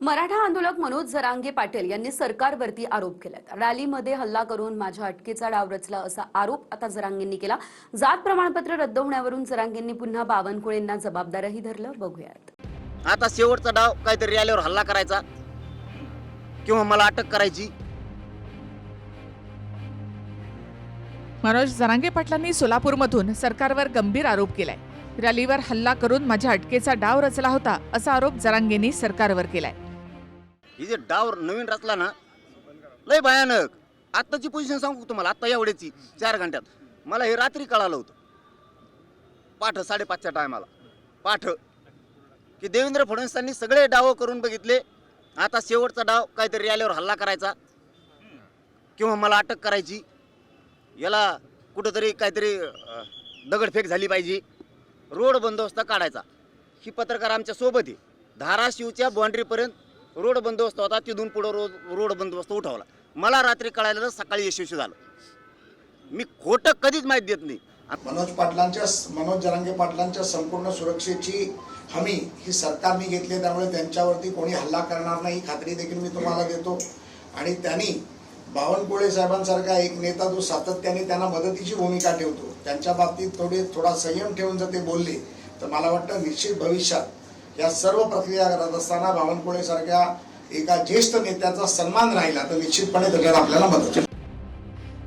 मराठा आंदोलक मनोज जरांगे पाटील यांनी सरकारवरती आरोप केलेत। रॅलीमध्ये हल्ला करून माझ्या अटकेचा डाव रचला असा आरोप आता जरांगेंनी केला। जात प्रमाणपत्र रद्द होण्यावरून जरांगेंनी पुन्हा बावनकुळेंना जबाबदारही धरलं। बघूयात। आता शेवटचा डाव काहीतरी रॅलीवर हल्ला करायचा किंवा मला अटक करायची। मनोज जरांगे पाटलांनी सोलापूरमधून सरकारवर गंभीर आरोप केलाय। रॅलीवर हल्ला करून माझ्या अटकेचा डाव रचला होता असा आरोप जरांगेंनी सरकारवर केलाय। ही जे डाव नवीन रचला ना, लय भयानक। आत्ताची पोझिशन सांगू तुम्हाला, आता एवढ्याची 4 घंट्यात मला हे रात्री कळालं होतं, पाठ 5:30च्या टायमाला पाठ, की देवेंद्र फडणवीसांनी सगळे डाव करून बघितले। आता शेवटचा डाव काहीतरी रॅलीवर हल्ला करायचा किंवा मला अटक करायची। याला कुठंतरी काहीतरी दगडफेक झाली पाहिजे, रोड बंदोबस्त काढायचा। ही पत्रकार आमच्या सोबत आहे। धाराशिवच्या बाउंड्रीपर्यंत रोड बंदोबस्त होता, तिथून पुढे रोड बंदोबस्त उठवला। मला रात्री कळायला सकाळी यशस्वी झालं। मी खोटं कधीच माहिती देत नाही। मनोज जरांगे पाटलांच्या संपूर्ण सुरक्षेची हमी ही सरकारने घेतली, त्यामुळे त्यांच्यावरती कोणी हल्ला करणार नाही खात्री देखील मी तुम्हाला देतो। आणि त्यांनी बावनकुळे साहेबांसारखा एक नेता जो सातत्याने त्यांना मदतीची भूमिका ठेवतो, त्यांच्या बाबतीत थोडा संयम ठेवून जर ते बोलले तर मला वाटतं निश्चित भविष्यात या सर्व प्रक्रिया करत असताना बावनकुळे सारख्या एका ज्येष्ठ नेत्याचा सन्मान राहिला तर निश्चितपणे त्याच्यात आपल्याला मदत होईल।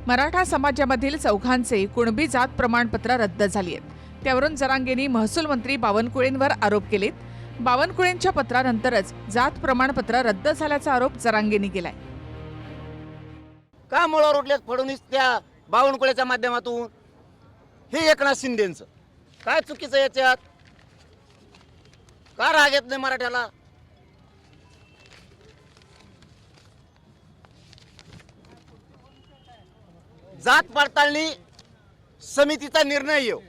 मराठा समाजामधील चौघांचे कुणबी जात प्रमाणपत्र रद्द झाली आहेत। त्यावरून जरांगेंनी महसूल मंत्री बावनकुळेंवर आरोप केलेत। बावनकुळेंच्या पत्रानंतरच जात प्रमाणपत्र रद्द झाल्याचा आरोप जरांगेंनी केलाय। का मुळावर उठल्यात फडणवीस त्या बावनकुळेच्या माध्यमातून? हे एकनाथ शिंदेचं काय चुकीचं याच्यात? का राग येत नाही मराठ्याला? जात पडताळणी समितीचा निर्णय येऊ,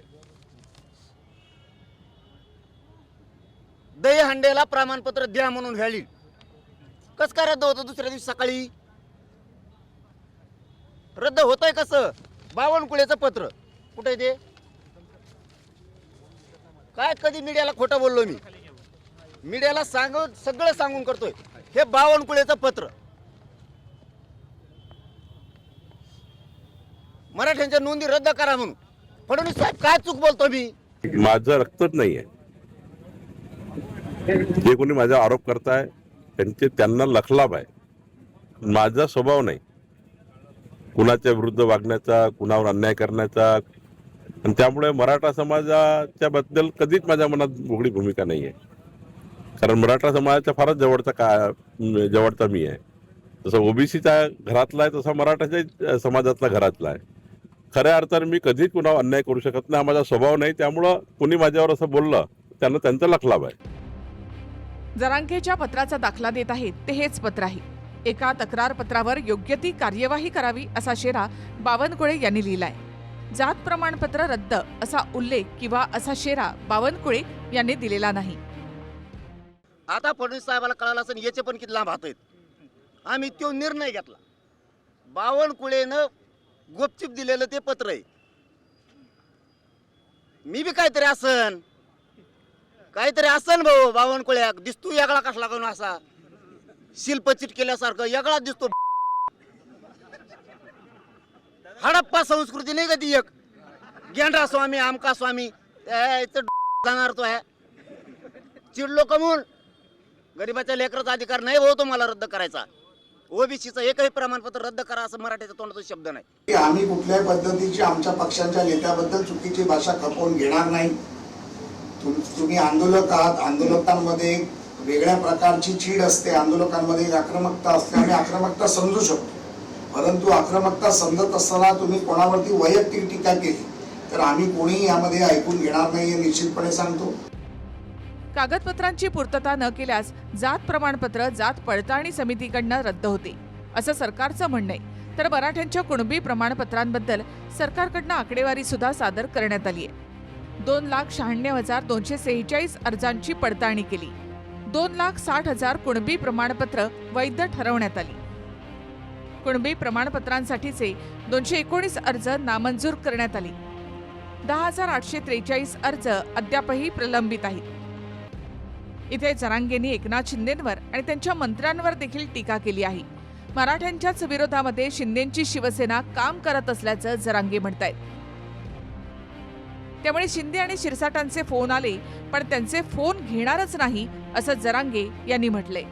दहीहंडेला प्रमाणपत्र द्या म्हणून व्हॅलिड कस काय रद्द होतं? दुसऱ्या दिवशी सकाळी रद्द होतंय कसं? बावनकुळेचं पत्र कुठे ते? काय कधी मीडियाला खोटं बोललो मी? मीडियाला सगळं सांगून करतोय। हे बावनकुळेचं पत्र मराठ्यांच्या नोंदी रद्द करा म्हणून फडणवीस साहेब काय चूक बोलतो मी? माझं रक्तच नाहीये। जे कोणी माझा आरोप करताय त्यांना लखलाभ आहे। माझा स्वभाव नाही कुणाच्या विरुद्ध वागण्याचा, कुणावर अन्याय करण्याचा, आणि त्यामुळे मराठा समाजाच्या बद्दल कधीच माझ्या मनात वेगळी भूमिका नाही आहे। कारण मराठा समाजाच्या फारच जवळचा मी आहे। तसं ओबीसीच्या घरातला आहे, तसा मराठाच्या समाजातला घरातला आहे। खऱ्या अर्थाने मी कधीच कुणावर अन्याय करू शकत नाही, हा माझा स्वभाव नाही। त्यामुळं कुणी माझ्यावर असं बोललं त्यांना त्यांचा लखलाभ आहे। जरांगेच्या पत्राचा दाखला देत आहेत ते हेच पत्र आहे। एका तक्रार पत्रावर योग्य ती कार्यवाही करावी असा शेरा बावनकुळे यांनी लिहिलाय। जात प्रमाणपत्र रद्द असा उल्लेख किंवा असा शेरा बावनकुळे यांनी दिलेला नाही। आता फडणवीस साहेबाला कळालं असेल याचे पण किती लांब हात आहेत। आम्ही तो निर्णय घेतला। बावनकुळेनं गुपचूप दिलेलं ते पत्र आहे। मी बी काहीतरी असन भाऊ। बावनकुळ्या दिसतो यागळा कसला करून असा शिल्पचिट केल्यासारखं यागळा दिसतो। हडप्पा संस्कृती नाही का ती? एक गेंडा स्वामी आमका स्वामी जाणार तो आहे। चिडलो कमून गरीबाच्या लेकराचा अधिकार नाही भाऊ तुम्हाला रद्द करायचा। ओबीसीचं एकही प्रमाणपत्र रद्द करा असं मराठीचा तोंडातून शब्द नाही। आम्ही कुठल्याही पद्धतीची आमच्या पक्षांच्या नेत्याबद्दल चुकीची भाषा खपवून घेणार नाही। तुम्ही आंदोलक आहात, आंदोलकांमध्ये वेगळ्या प्रकारची चीड असते, आंदोलकांमध्ये एक आक्रमकता असते। आम्ही आक्रमकता समजू शकतो, परंतु आक्रमकता समजत असताना तुम्ही कोणावरती वैयक्तिक टीका केली तर आम्ही कोणीही यामध्ये ऐकून घेणार नाही, हे निश्चितपणे सांगतो। कागदपत्रांची पूर्तता न केल्यास जात प्रमाणपत्र जात पडताळणी समितीकडनं रद्द होते असं सरकारचं म्हणणं आहे। तर मराठ्यांच्या कुणबी प्रमाणपत्रांबद्दल सरकारकडनं आकडेवारी सुद्धा सादर करण्यात आली आहे। 2,96,246 अर्जांची पडताळणी केली। 2,60,000 कुणबी प्रमाणपत्र वैध ठरवण्यात आली। कुणबी प्रमाणपत्रांसाठीचे 219 अर्ज नामंजूर करण्यात आले। 10,843 अर्ज अद्यापही प्रलंबित आहेत। इथे जरांगेंनी एकनाथ शिंदेंवर आणि त्यांच्या मंत्र्यांवर देखील टीका केली आहे. मराठ्यांच्याच विरोधामध्ये शिंदेंची शिवसेना काम करत असल्याचं जरांगे म्हणतायत. त्यामुळे शिंदे आणि शिरसाटांचे फोन आले पण त्यांचे फोन घेणारच नाही असं जरांगे यांनी म्हटलंय.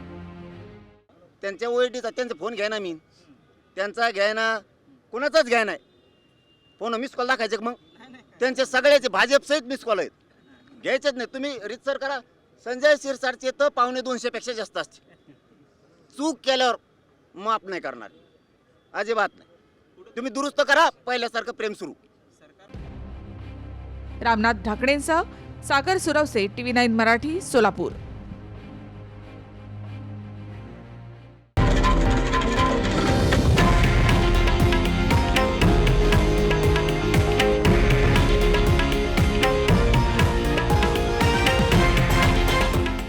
त्यांच्या ओळखीचा त्यांचा फोन घ्या ना, मी त्यांचा घ्याय ना, कुणाचाच घ्याय नाही फोन. मिस कॉल दाखायचे मग त्यांचे सगळ्याचे भाजप सहित मिस कॉल आहेत, घ्यायचेच नाही. तुम्ही रितसर करा. संजय शिरसाटचे तर 250 पेक्षा जास्त असते. चूक केल्यावर माफ नाही करणार, अजिबात नाही. तुम्ही दुरुस्त करा, पहिल्यासारखं प्रेम सुरू. रामनाथ ढाकणेंसह सागर सुरवसे, TV9 मराठी, सोलापूर.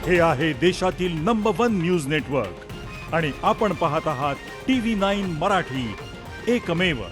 हे आहे देशातील नंबर 1 न्यूज नेटवर्क आणि आपण पाहत आहात TV9 मराठी, एकमेव.